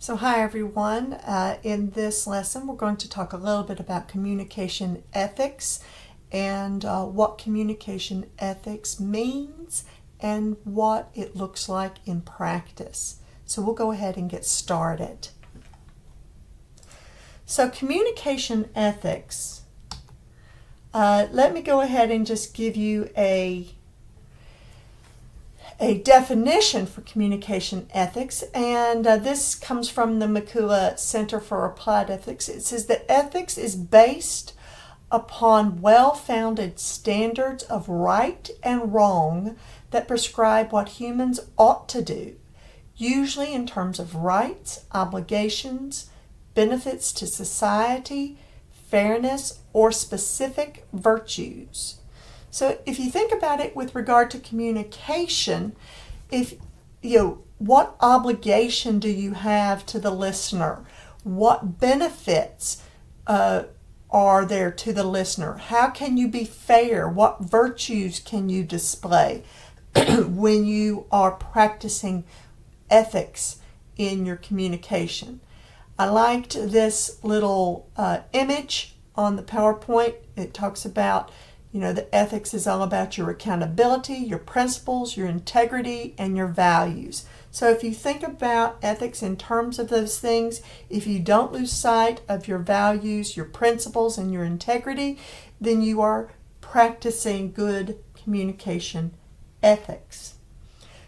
So hi everyone. In this lesson we're going to talk a little bit about communication ethics and what communication ethics means and what it looks like in practice. So we'll go ahead and get started. So communication ethics, let me go ahead and just give you a definition for communication ethics, and this comes from the Mikula Center for Applied Ethics. It says that ethics is based upon well-founded standards of right and wrong that prescribe what humans ought to do, usually in terms of rights, obligations, benefits to society, fairness, or specific virtues. So if you think about it with regard to communication, what obligation do you have to the listener? What benefits are there to the listener? How can you be fair? What virtues can you display when you are practicing ethics in your communication? I liked this little image on the PowerPoint. It talks about the ethics is all about your accountability, your principles, your integrity, and your values. So if you think about ethics in terms of those things, if you don't lose sight of your values, your principles, and your integrity, then you are practicing good communication ethics.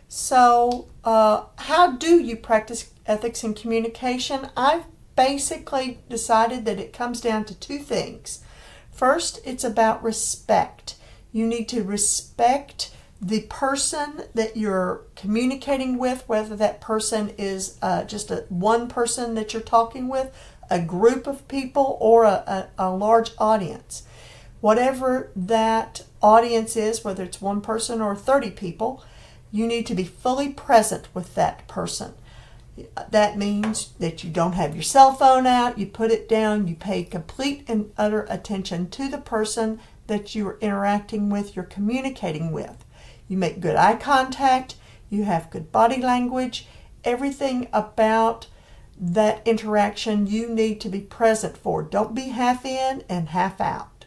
So how do you practice ethics in communication? I've basically decided that it comes down to two things. First, it's about respect. You need to respect the person that you're communicating with, whether that person is just one person that you're talking with, a group of people, or a large audience. Whatever that audience is, whether it's one person or 30 people, you need to be fully present with that person. That means that you don't have your cell phone out, you put it down, you pay complete and utter attention to the person that you are interacting with, you're communicating with. You make good eye contact, you have good body language, everything about that interaction you need to be present for. Don't be half in and half out.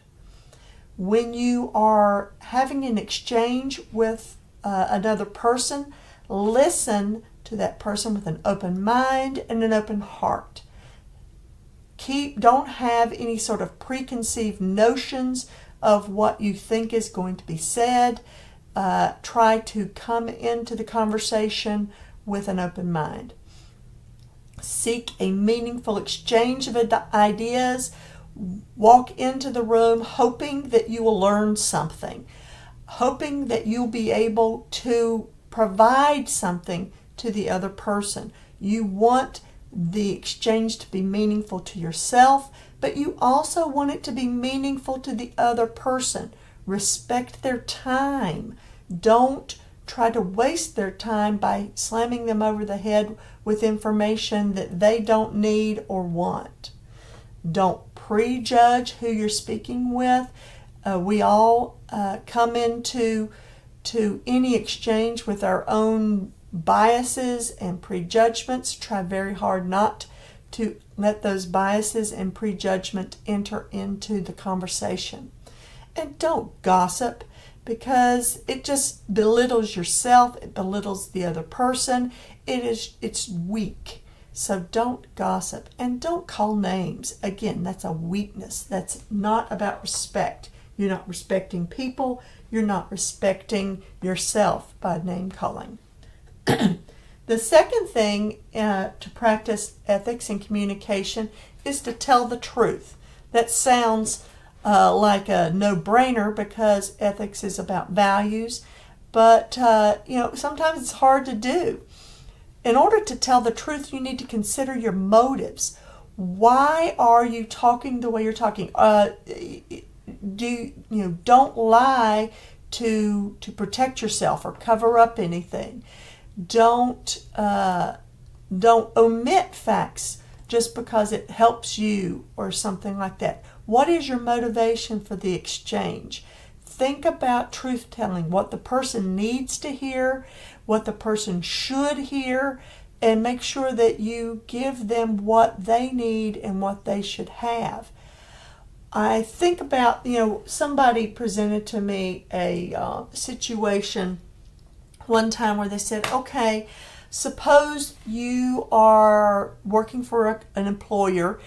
When you are having an exchange with another person, listen to that person with an open mind and an open heart. Don't have any sort of preconceived notions of what you think is going to be said. Try to come into the conversation with an open mind. Seek a meaningful exchange of ideas. Walk into the room hoping that you will learn something, hoping that you'll be able to provide something to the other person. You want the exchange to be meaningful to yourself, but you also want it to be meaningful to the other person. Respect their time. Don't try to waste their time by slamming them over the head with information that they don't need or want. Don't prejudge who you're speaking with. We all come into any exchange with our own biases and prejudgments. Try very hard not to let those biases and prejudgment enter into the conversation. And don't gossip, because it just belittles yourself, it belittles the other person. It's weak. So don't gossip, and don't call names. Again, that's a weakness. That's not about respect. You're not respecting people. You're not respecting yourself by name calling. The second thing to practice ethics in communication is to tell the truth. That sounds like a no-brainer because ethics is about values, but sometimes it's hard to do. In order to tell the truth, you need to consider your motives. Why are you talking the way you're talking? Don't lie to protect yourself or cover up anything. Don't omit facts just because it helps you or something like that. What is your motivation for the exchange? Think about truth telling, what the person needs to hear, what the person should hear. and make sure that you give them what they need and what they should have. I think about, somebody presented to me a situation one time where they said, okay, suppose you are working for an employer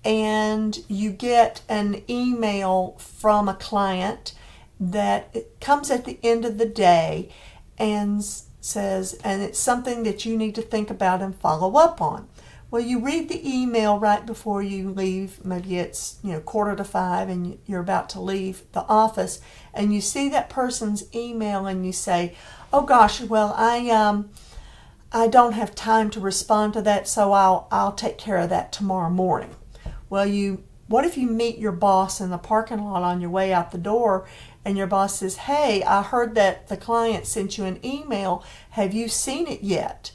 and you get an email from a client that it comes at the end of the day and says, and it's something that you need to think about and follow up on. Well, you read the email right before you leave. Maybe it's 4:45 and you're about to leave the office, and you see that person's email and you say, oh gosh, well, I don't have time to respond to that, so I'll take care of that tomorrow morning. Well, what if you meet your boss in the parking lot on your way out the door, and your boss says, hey, I heard that the client sent you an email. Have you seen it yet?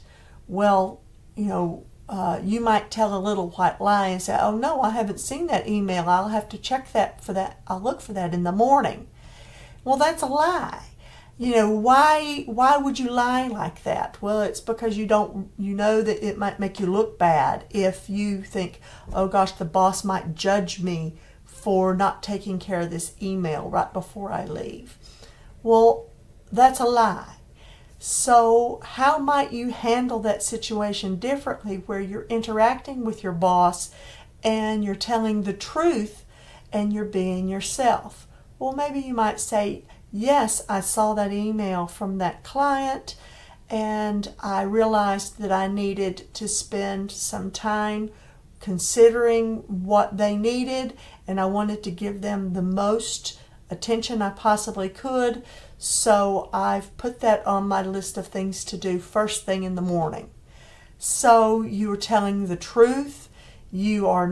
Well, you might tell a little white lie and say, oh no, I haven't seen that email. I'll have to check for that. I'll look for that in the morning. Well, that's a lie. Why would you lie like that? Well, it's because you know that it might make you look bad if you think, oh gosh, the boss might judge me for not taking care of this email right before I leave. Well, that's a lie. So how might you handle that situation differently where you're interacting with your boss and you're telling the truth and you're being yourself? Well, maybe you might say, yes, I saw that email from that client and I realized that I needed to spend some time considering what they needed, and I wanted to give them the most attention I possibly could, so I've put that on my list of things to do first thing in the morning. So you are telling the truth, you are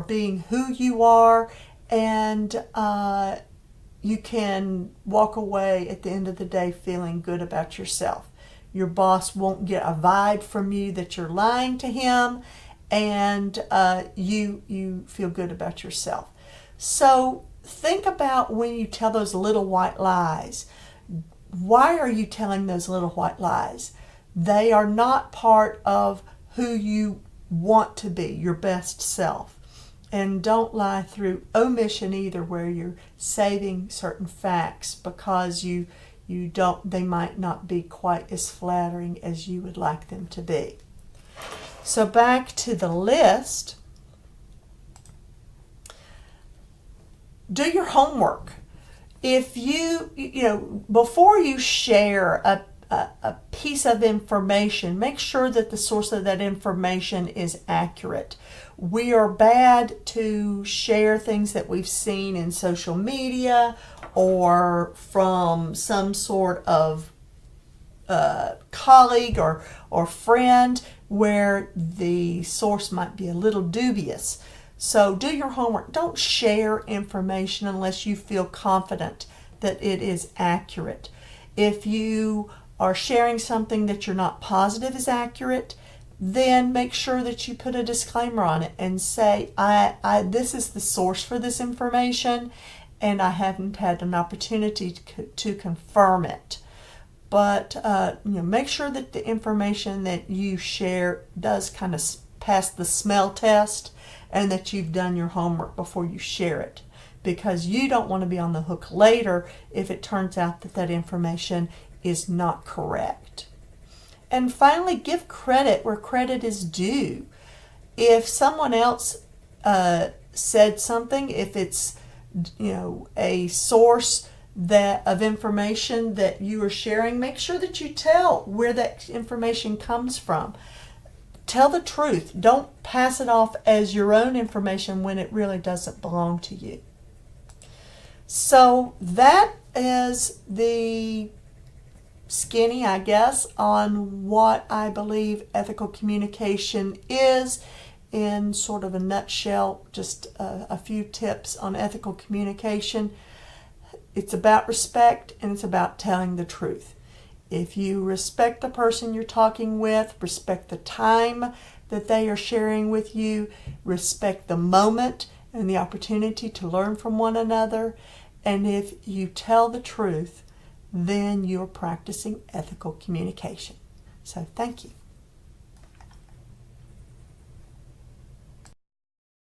being who you are, and you can walk away at the end of the day feeling good about yourself. Your boss won't get a vibe from you that you're lying to him, and you feel good about yourself. So think about when you tell those little white lies. Why are you telling those little white lies? They are not part of who you want to be, your best self. And don't lie through omission either, where you're saving certain facts because they might not be quite as flattering as you would like them to be. So back to the list. Do your homework. If before you share a piece of information, make sure that the source of that information is accurate. We are bad to share things that we've seen in social media or from some sort of colleague or friend where the source might be a little dubious. So do your homework. Don't share information unless you feel confident that it is accurate. If you are sharing something that you're not positive is accurate, then make sure that you put a disclaimer on it and say, this is the source for this information, and I haven't had an opportunity to confirm it. But make sure that the information that you share does kind of pass the smell test, and that you've done your homework before you share it, because you don't want to be on the hook later if it turns out that information is not correct. And finally, give credit where credit is due. If someone else said something, if it's a source of information that you are sharing, make sure that you tell where that information comes from. Tell the truth. Don't pass it off as your own information when it really doesn't belong to you. So that is the skinny, I guess, on what I believe ethical communication is in sort of a nutshell. Just a few tips on ethical communication. It's about respect, and it's about telling the truth. If you respect the person you're talking with, respect the time that they are sharing with you, respect the moment and the opportunity to learn from one another, and if you tell the truth, then you're practicing ethical communication. So thank you.